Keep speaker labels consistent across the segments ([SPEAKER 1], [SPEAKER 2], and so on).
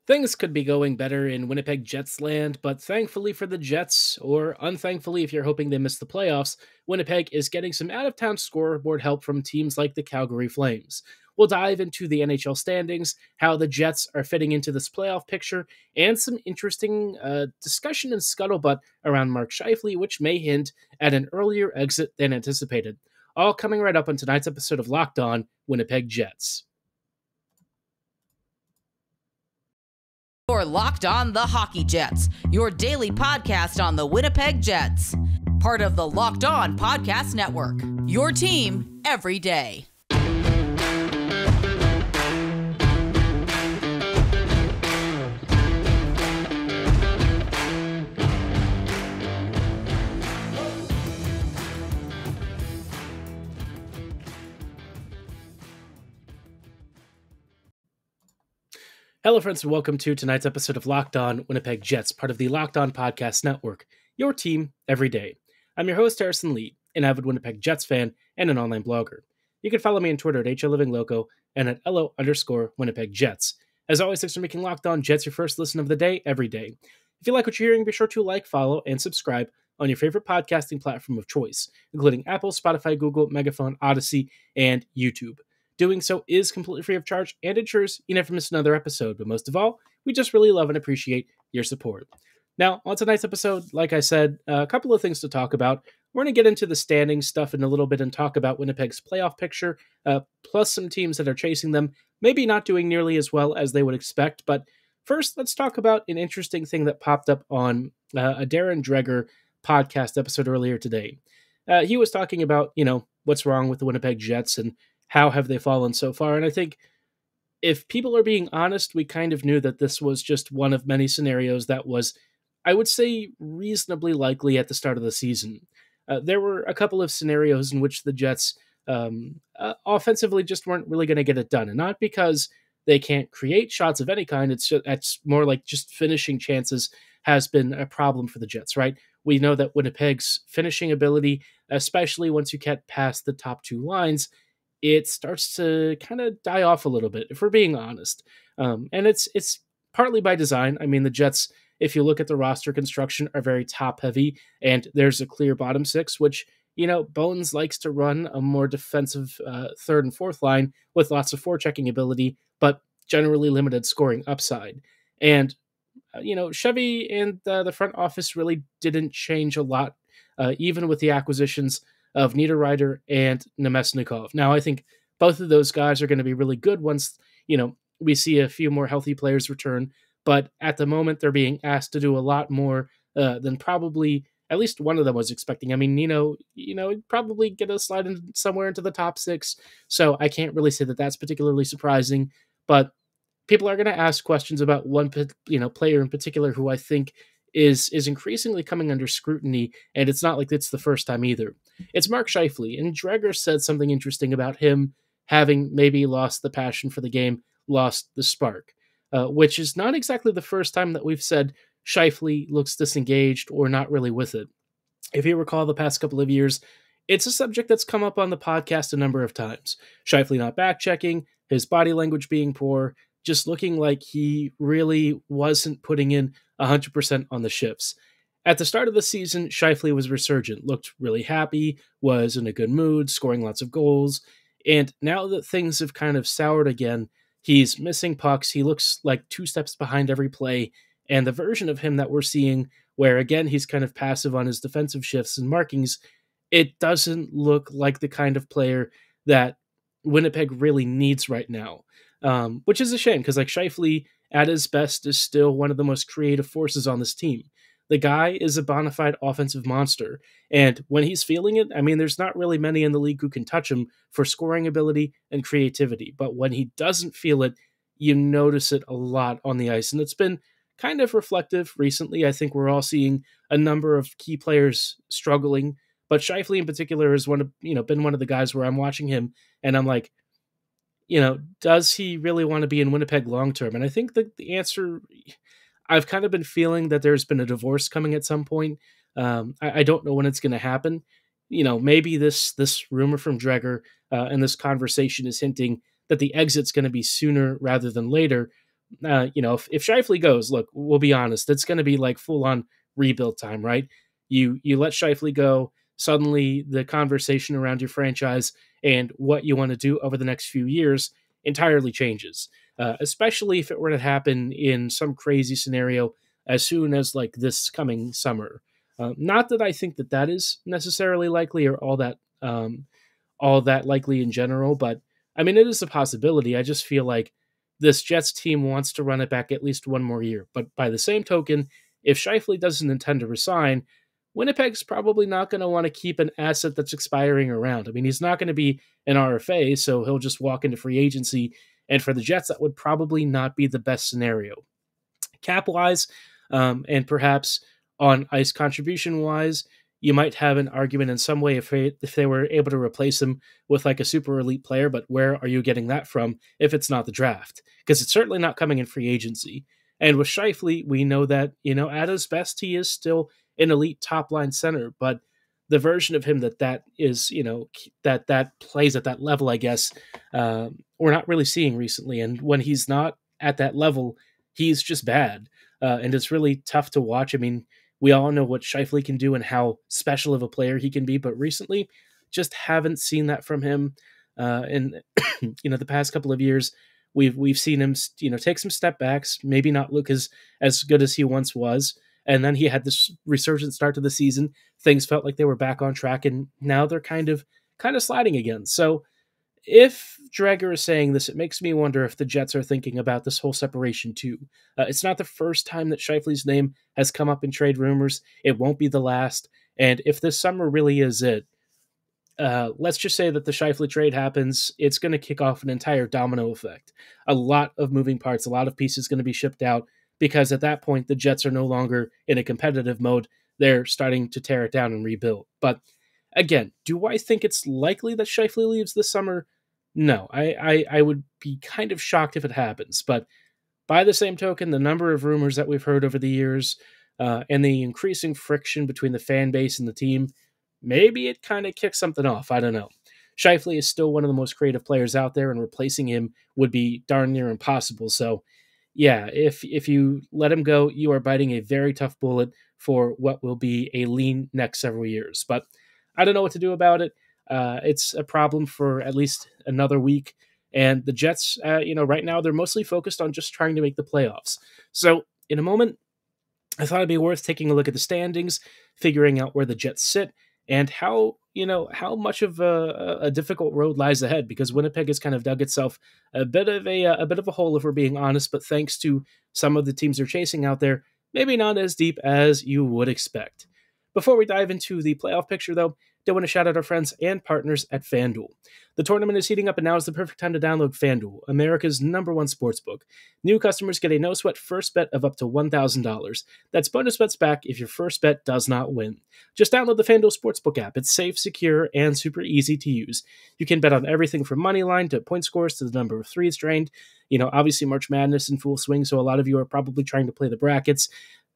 [SPEAKER 1] Things could be going better in Winnipeg Jets land, but thankfully for the Jets, or unthankfully if you're hoping they miss the playoffs, Winnipeg is getting some out of town scoreboard help from teams like the Calgary Flames. We'll dive into the NHL standings, how the Jets are fitting into this playoff picture, and some interesting discussion and scuttlebutt around Mark Scheifele, which may hint at an earlier exit than anticipated. All coming right up on tonight's episode of Locked On Winnipeg Jets.
[SPEAKER 2] You're Locked On the Hockey Jets, your daily podcast on the Winnipeg Jets. Part of the Locked On Podcast Network, your team every day.
[SPEAKER 1] Hello, friends, and welcome to tonight's episode of Locked On Winnipeg Jets, part of the Locked On Podcast Network, your team every day. I'm your host, Harrison Lee, an avid Winnipeg Jets fan and an online blogger. You can follow me on Twitter at HLivingLoco and at LO_Winnipeg Jets. As always, thanks for making Locked On Jets your first listen of the day every day. If you like what you're hearing, be sure to like, follow, and subscribe on your favorite podcasting platform of choice, including Apple, Spotify, Google, Megaphone, Odyssey, and YouTube. Doing so is completely free of charge and ensures you never miss another episode. But most of all, we just really love and appreciate your support. Now, on tonight's episode, like I said, a couple of things to talk about. We're going to get into the standing stuff in a little bit and talk about Winnipeg's playoff picture, plus some teams that are chasing them, maybe not doing nearly as well as they would expect. But first, let's talk about an interesting thing that popped up on a Darren Dreger podcast episode earlier today. He was talking about, what's wrong with the Winnipeg Jets and how have they fallen so far? And I think if people are being honest, we kind of knew that this was just one of many scenarios that was, I would say, reasonably likely at the start of the season. There were a couple of scenarios in which the Jets offensively just weren't really going to get it done. And not because they can't create shots of any kind. It's more like just finishing chances has been a problem for the Jets, right? We know that Winnipeg's finishing ability, especially once you get past the top two lines, it starts to kind of die off a little bit, if we're being honest. And it's partly by design. I mean, the Jets, if you look at the roster construction, are very top-heavy, and there's a clear bottom six, which, Bones likes to run a more defensive third and fourth line with lots of forechecking ability, but generally limited scoring upside. And, Chevy and the front office really didn't change a lot, even with the acquisitions of Niederreiter and Nemesnikov. Now, I think both of those guys are going to be really good once, we see a few more healthy players return. But at the moment, they're being asked to do a lot more than probably at least one of them was expecting. I mean, Nino, probably get a slide in somewhere into the top six. So I can't really say that that's particularly surprising. But people are going to ask questions about one, player in particular who I think is increasingly coming under scrutiny, and it's not like it's the first time either. It's Mark Scheifele, and Dreger said something interesting about him having maybe lost the passion for the game, lost the spark, which is not exactly the first time that we've said Scheifele looks disengaged or not really with it. If you recall the past couple of years, it's a subject that's come up on the podcast a number of times. Scheifele not back-checking, his body language being poor, just looking like he really wasn't putting in 100% on the shifts. At the start of the season, Scheifele was resurgent, looked really happy, was in a good mood, scoring lots of goals, and now that things have kind of soured again, he's missing pucks, he looks like 2 steps behind every play, and the version of him that we're seeing, where again he's kind of passive on his defensive shifts and markings, it doesn't look like the kind of player that Winnipeg really needs right now. Which is a shame, because Scheifele at his best is still one of the most creative forces on this team. The guy is a bona fide offensive monster, and when he's feeling it, I mean, there's not really many in the league who can touch him for scoring ability and creativity, but when he doesn't feel it, you notice it a lot on the ice, and it's been kind of reflective recently. I think we're all seeing a number of key players struggling, but Scheifele in particular has been one of the guys where I'm watching him, and I'm like, does he really want to be in Winnipeg long-term? And I think that the answer, I've kind of been feeling that there's been a divorce coming at some point. I don't know when it's going to happen. Maybe this rumor from Dreger and this conversation is hinting that the exit's going to be sooner rather than later. if Scheifele goes, look, we'll be honest, it's going to be like full on rebuild time, right? You let Scheifele go, suddenly the conversation around your franchise and what you want to do over the next few years entirely changes. Especially if it were to happen in some crazy scenario as soon as like this coming summer. Not that I think that is necessarily likely or all that likely in general, but I mean it is a possibility. I just feel like this Jets team wants to run it back at least one more year. But by the same token, if Scheifele doesn't intend to resign, Winnipeg's probably not going to want to keep an asset that's expiring around. I mean, he's not going to be an RFA, so he'll just walk into free agency. And for the Jets, that would probably not be the best scenario. Cap-wise, and perhaps on ice contribution-wise, you might have an argument in some way if they were able to replace him with like a super elite player, but where are you getting that from if it's not the draft? Because it's certainly not coming in free agency. And with Scheifele, we know that, at his best, he is still an elite top line center, but the version of him that is, that plays at that level, I guess, we're not really seeing recently. And when he's not at that level, he's just bad. And it's really tough to watch. I mean, we all know what Scheifele can do and how special of a player he can be, but recently just haven't seen that from him. In the past couple of years, we've seen him, take some step backs, maybe not look as good as he once was. And then he had this resurgent start to the season. Things felt like they were back on track, and now they're kind of sliding again. So if Dreger is saying this, it makes me wonder if the Jets are thinking about this whole separation too. It's not the first time that Scheifele's name has come up in trade rumors. It won't be the last. And if this summer really is it, let's just say that the Scheifele trade happens, it's going to kick off an entire domino effect. A lot of moving parts, a lot of pieces going to be shipped out, because at that point, the Jets are no longer in a competitive mode. They're starting to tear it down and rebuild. But again, do I think it's likely that Scheifele leaves this summer? No, I would be kind of shocked if it happens. But by the same token, the number of rumors that we've heard over the years and the increasing friction between the fan base and the team, maybe it kind of kicks something off. I don't know. Scheifele is still one of the most creative players out there, and replacing him would be darn near impossible. So, yeah, if you let him go, you are biting a very tough bullet for what will be a lean next several years. But I don't know what to do about it. It's a problem for at least another week. And the Jets, right now, they're mostly focused on just trying to make the playoffs. So in a moment, I thought it'd be worth taking a look at the standings, figuring out where the Jets sit, and how much of a difficult road lies ahead, because Winnipeg has kind of dug itself a bit of a hole, if we're being honest. But thanks to some of the teams they're chasing out there, maybe not as deep as you would expect. Before we dive into the playoff picture, though, I want to shout out our friends and partners at FanDuel. The tournament is heating up, and now is the perfect time to download FanDuel, America's #1 sportsbook. New customers get a no-sweat first bet of up to $1,000. That's bonus bets back if your first bet does not win. Just download the FanDuel Sportsbook app. It's safe, secure, and super easy to use. You can bet on everything from money line to point scores to the number of threes drained. Obviously March Madness in full swing, so a lot of you are probably trying to play the brackets.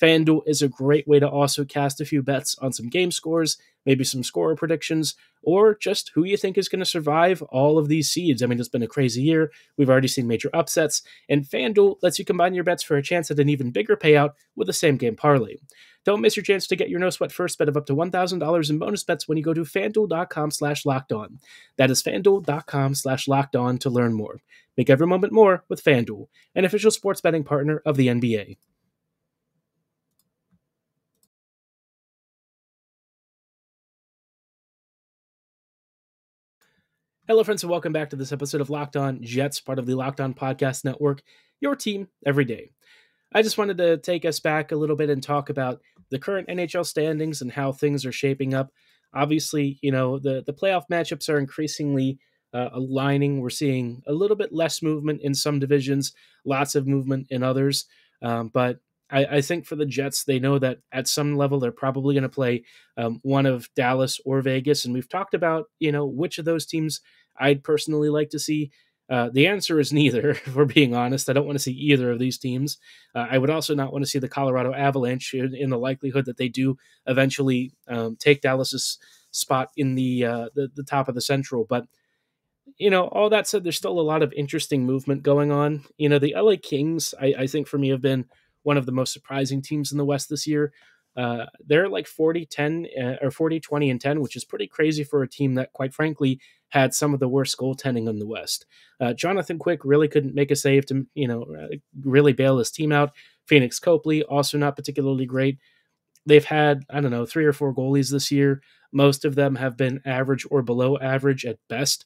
[SPEAKER 1] FanDuel is a great way to also cast a few bets on some game scores, maybe some scorer predictions, or just who you think is going to survive all of these seeds. I mean, it's been a crazy year. We've already seen major upsets, and FanDuel lets you combine your bets for a chance at an even bigger payout with a same-game parlay. Don't miss your chance to get your no-sweat first bet of up to $1,000 in bonus bets when you go to FanDuel.com/LockedOn. That is FanDuel.com/LockedOn to learn more. Make every moment more with FanDuel, an official sports betting partner of the NBA. Hello, friends, and welcome back to this episode of Locked On Jets, part of the Locked On Podcast Network, your team every day. I just wanted to take us back a little bit and talk about the current NHL standings and how things are shaping up. Obviously, the playoff matchups are increasingly aligning. We're seeing a little bit less movement in some divisions, lots of movement in others. But I think for the Jets, they know that at some level they're probably going to play one of Dallas or Vegas. And we've talked about, which of those teams I'd personally like to see. The answer is neither, if we're being honest. I don't want to see either of these teams. I would also not want to see the Colorado Avalanche in the likelihood that they do eventually take Dallas's spot in the top of the Central. But All that said, there's still a lot of interesting movement going on. The LA Kings, I think for me, have been one of the most surprising teams in the West this year. They're like 40-10 or 40-20-10, which is pretty crazy for a team that, quite frankly, had some of the worst goaltending in the West. Jonathan Quick really couldn't make a save to, really bail his team out. Phoenix Copley, also not particularly great. They've had, I don't know, 3 or 4 goalies this year. Most of them have been average or below average at best.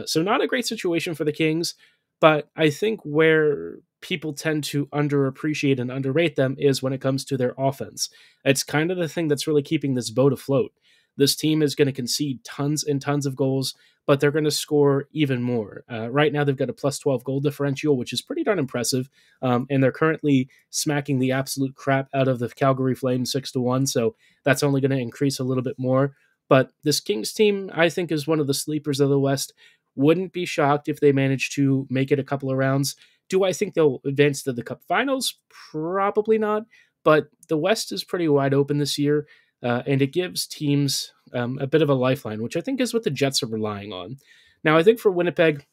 [SPEAKER 1] So not a great situation for the Kings. But I think where people tend to underappreciate and underrate them is when it comes to their offense. It's kind of the thing that's really keeping this boat afloat. This team is going to concede tons and tons of goals, but they're going to score even more. Right now, they've got a plus 12 goal differential, which is pretty darn impressive. And they're currently smacking the absolute crap out of the Calgary Flames 6-1. So that's only going to increase a little bit more. But this Kings team, I think, is one of the sleepers of the West. Wouldn't be shocked if they manage to make it a couple of rounds. Do I think they'll advance to the Cup Finals? Probably not. But the West is pretty wide open this year. And it gives teams a bit of a lifeline, which I think is what the Jets are relying on. Now, I think for Winnipeg,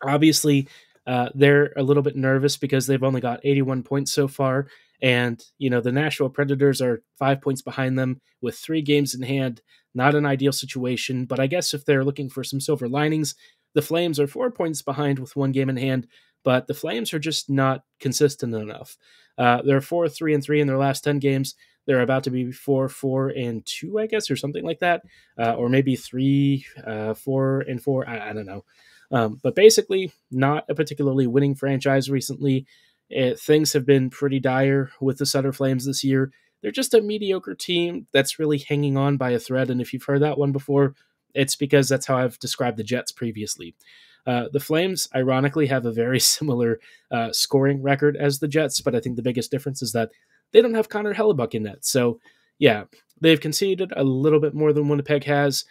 [SPEAKER 1] obviously, they're a little bit nervous because they've only got 81 points so far. And, the Nashville Predators are 5 points behind them with 3 games in hand. Not an ideal situation, but I guess if they're looking for some silver linings, the Flames are 4 points behind with 1 game in hand, but the Flames are just not consistent enough. They're 4-3-3 in their last 10 games. They're about to be 4-4-2, I guess, or something like that, or maybe 3-4-4. I don't know. But basically, not a particularly winning franchise recently. Things have been pretty dire with the Sutter Flames this year. They're just a mediocre team that's really hanging on by a thread. And if you've heard that one before, it's because that's how I've described the Jets previously. The Flames, ironically, have a very similar scoring record as the Jets, but I think the biggest difference is that they don't have Connor Hellebuck in net. So, yeah, they've conceded a little bit more than Winnipeg has,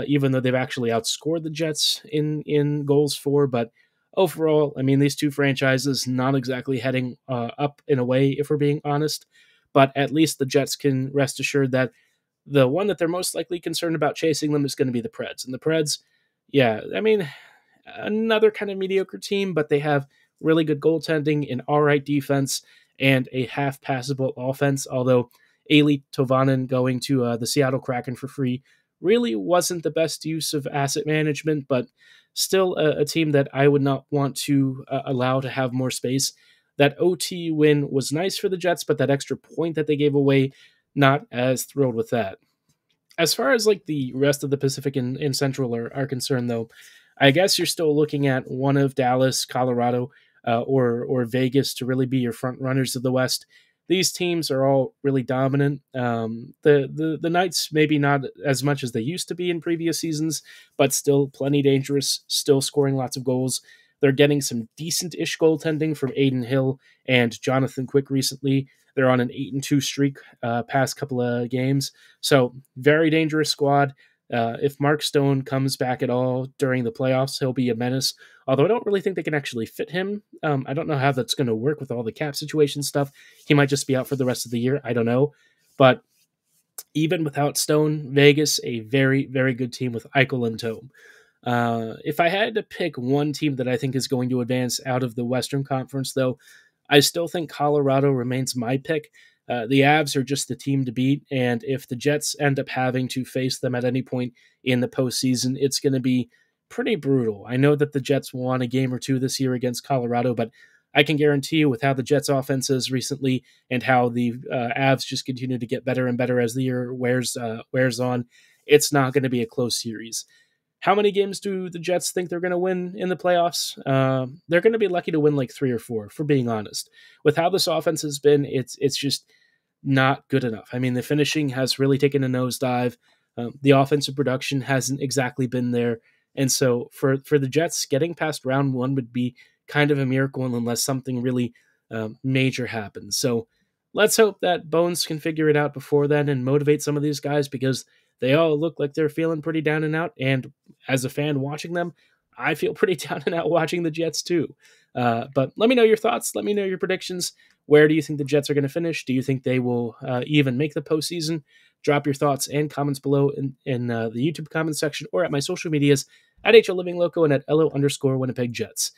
[SPEAKER 1] even though they've actually outscored the Jets in goals for. But overall, I mean, these two franchises not exactly heading up in a way, if we're being honest. But at least the Jets can rest assured that the one that they're most likely concerned about chasing them is going to be the Preds. And the Preds, yeah, I mean, another kind of mediocre team, but they have really good goaltending, an all right defense, and a half-passable offense, although Eeli Tovanen going to the Seattle Kraken for free really wasn't the best use of asset management, but still a team that I would not want to allow to have more space. That OT win was nice for the Jets, but that extra point that they gave away, not as thrilled with that. As far as like the rest of the Pacific and Central are concerned, though, I guess you're still looking at one of Dallas, Colorado, or Vegas to really be your front runners of the West. These teams are all really dominant. The Knights maybe not as much as they used to be in previous seasons, but still plenty dangerous, still scoring lots of goals. They're getting some decent-ish goaltending from Aiden Hill and Jonathan Quick recently. They're on an 8-2 streak past couple of games. So very dangerous squad. If Mark Stone comes back at all during the playoffs, he'll be a menace. Although I don't really think they can actually fit him. I don't know how that's going to work with all the cap situation stuff. He might just be out for the rest of the year. I don't know. But even without Stone, Vegas, a very, very good team with Eichel and Tome. If I had to pick one team that I think is going to advance out of the Western Conference, though, I still think Colorado remains my pick. The Avs are just the team to beat, and if the Jets end up having to face them at any point in the postseason, it's going to be pretty brutal. I know that the Jets won a game or two this year against Colorado, but I can guarantee you with how the Jets' offense is recently and how the Avs just continue to get better and better as the year wears on, it's not going to be a close series. How many games do the Jets think they're going to win in the playoffs? They're going to be lucky to win like 3 or 4, for being honest. With how this offense has been, it's just not good enough. I mean, the finishing has really taken a nosedive. The offensive production hasn't exactly been there. And so for the Jets, getting past round 1 would be kind of a miracle unless something really major happens. So let's hope that Bones can figure it out before then and motivate some of these guys, because they all look like they're feeling pretty down and out. And as a fan watching them, I feel pretty down and out watching the Jets too. But let me know your thoughts. Let me know your predictions. Where do you think the Jets are going to finish? Do you think they will even make the postseason? Drop your thoughts and comments below in the YouTube comment section or at my social medias at HL Living Loco and at LO_Winnipeg Jets.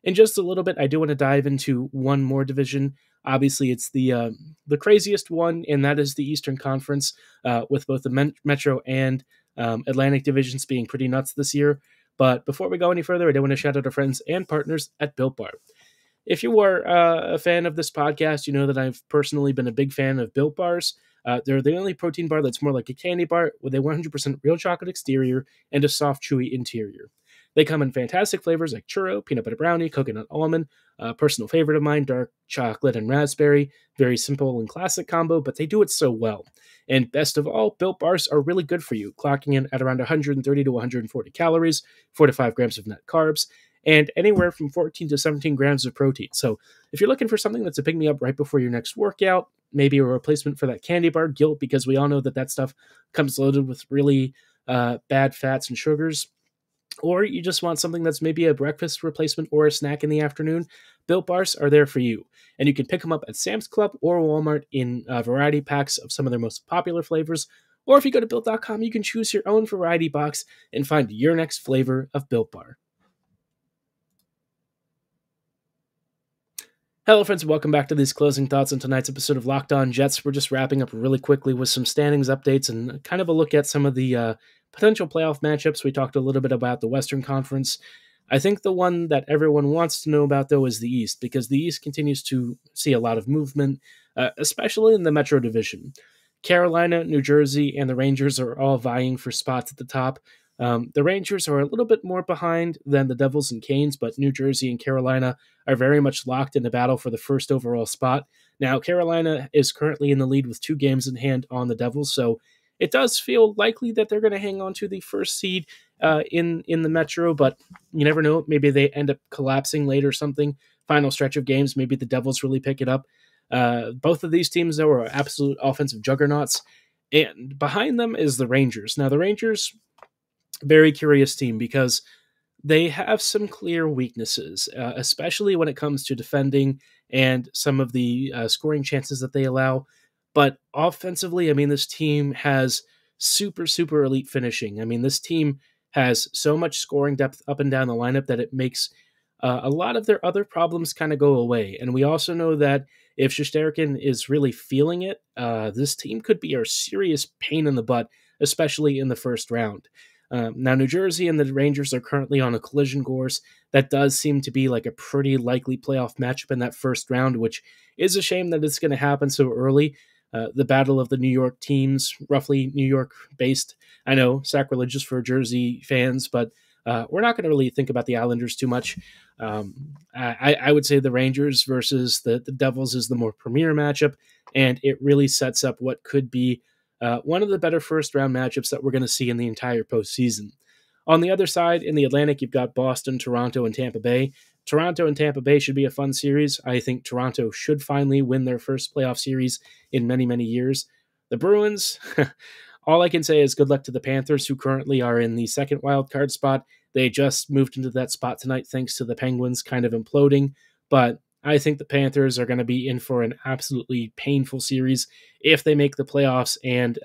[SPEAKER 1] In just a little bit, I do want to dive into one more division. Obviously, it's the craziest one, and that is the Eastern Conference, with both the Metro and Atlantic divisions being pretty nuts this year. But before we go any further, I do want to shout out our friends and partners at Built Bar. If you are a fan of this podcast, you know that I've personally been a big fan of Built Bars. They're the only protein bar that's more like a candy bar with a 100% real chocolate exterior and a soft, chewy interior. They come in fantastic flavors like churro, peanut butter brownie, coconut almond, a personal favorite of mine, dark chocolate and raspberry. Very simple and classic combo, but they do it so well. And best of all, Built Bars are really good for you, clocking in at around 130 to 140 calories, 4 to 5 grams of net carbs, and anywhere from 14 to 17 grams of protein. So if you're looking for something that's a pick-me-up right before your next workout, maybe a replacement for that candy bar guilt, because we all know that stuff comes loaded with really bad fats and sugars, or you just want something that's maybe a breakfast replacement or a snack in the afternoon, Built Bars are there for you. And you can pick them up at Sam's Club or Walmart in variety packs of some of their most popular flavors. Or if you go to Built.com, you can choose your own variety box and find your next flavor of Built Bar. Hello, friends, and welcome back to these closing thoughts on tonight's episode of Locked On Jets. We're just wrapping up really quickly with some standings updates and kind of a look at some of the potential playoff matchups. We talked a little bit about the Western Conference. I think the one that everyone wants to know about, though, is the East, because the East continues to see a lot of movement, especially in the Metro Division. Carolina, New Jersey, and the Rangers are all vying for spots at the top. The Rangers are a little bit more behind than the Devils and Canes, but New Jersey and Carolina are very much locked in the battle for the first overall spot. Now, Carolina is currently in the lead with 2 games in hand on the Devils, so it does feel likely that they're going to hang on to the first seed in the Metro, but you never know. Maybe they end up collapsing late or something. Final stretch of games, maybe the Devils really pick it up. Both of these teams, though, are absolute offensive juggernauts, and behind them is the Rangers. Now, the Rangers, very curious team because they have some clear weaknesses, especially when it comes to defending and some of the scoring chances that they allow. But offensively, I mean, this team has super, super elite finishing. I mean, this team has so much scoring depth up and down the lineup that it makes a lot of their other problems kind of go away. And we also know that if Shesterkin is really feeling it, this team could be a serious pain in the butt, especially in the first round. Now, New Jersey and the Rangers are currently on a collision course. That does seem to be like a pretty likely playoff matchup in that first round, which is a shame that it's going to happen so early. The battle of the New York teams, roughly New York-based. I know, sacrilegious for Jersey fans, but we're not going to really think about the Islanders too much. I would say the Rangers versus the Devils is the more premier matchup, and it really sets up what could be one of the better first-round matchups that we're going to see in the entire postseason. On the other side, in the Atlantic, you've got Boston, Toronto, and Tampa Bay. Toronto and Tampa Bay should be a fun series. I think Toronto should finally win their first playoff series in many, many years. The Bruins, all I can say is good luck to the Panthers, who currently are in the second wildcard spot. They just moved into that spot tonight thanks to the Penguins kind of imploding, but I think the Panthers are going to be in for an absolutely painful series if they make the playoffs and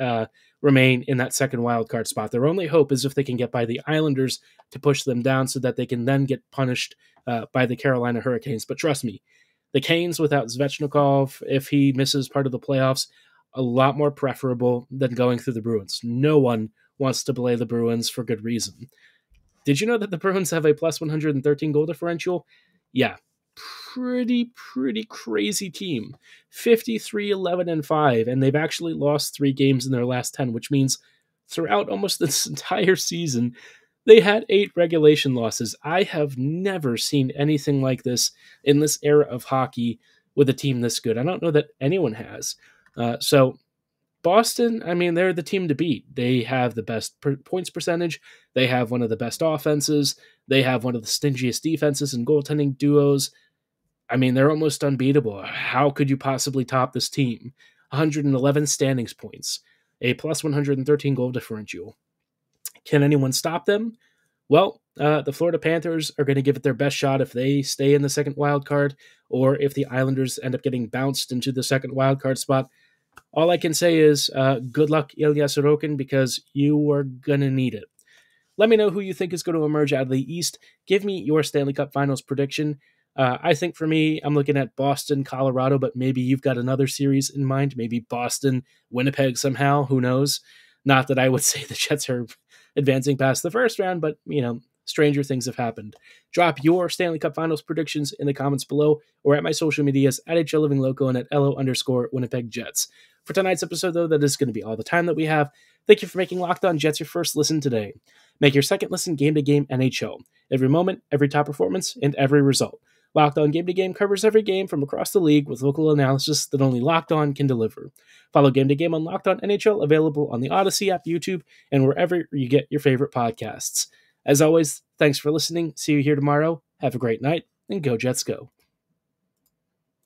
[SPEAKER 1] remain in that second wildcard spot. Their only hope is if they can get by the Islanders to push them down so that they can then get punished by the Carolina Hurricanes. But trust me, the Canes without Svechnikov, if he misses part of the playoffs, a lot more preferable than going through the Bruins. No one wants to play the Bruins for good reason. Did you know that the Bruins have a plus 113 goal differential? Yeah. Pretty crazy team. 53-11-5, and they've actually lost 3 games in their last 10, which means throughout almost this entire season, they had 8 regulation losses. I have never seen anything like this in this era of hockey with a team this good. I don't know that anyone has. So Boston, I mean, they're the team to beat. They have the best points percentage. They have one of the best offenses. They have one of the stingiest defenses and goaltending duos. I mean, they're almost unbeatable. How could you possibly top this team? 111 standings points, a plus 113 goal differential. Can anyone stop them? Well, the Florida Panthers are going to give it their best shot if they stay in the second wild card, or if the Islanders end up getting bounced into the second wild card spot. All I can say is good luck, Ilya Sorokin, because you are going to need it. Let me know who you think is going to emerge out of the East. Give me your Stanley Cup Finals prediction. I think for me, I'm looking at Boston, Colorado, but maybe you've got another series in mind. Maybe Boston, Winnipeg somehow. Who knows? Not that I would say the Jets are advancing past the first round, but, stranger things have happened. Drop your Stanley Cup Finals predictions in the comments below or at my social medias at HLivingLoco and at LO_Winnipeg Jets. For tonight's episode, though, that is going to be all the time that we have. Thank you for making Locked On Jets your first listen today. Make your second listen game-to-game NHL. Every moment, every top performance, and every result. Locked On Game to Game covers every game from across the league with local analysis that only Locked On can deliver. Follow Game to Game on Locked On NHL, available on the Odyssey app, YouTube, and wherever you get your favorite podcasts. As always, thanks for listening. See you here tomorrow. Have a great night, and go Jets go.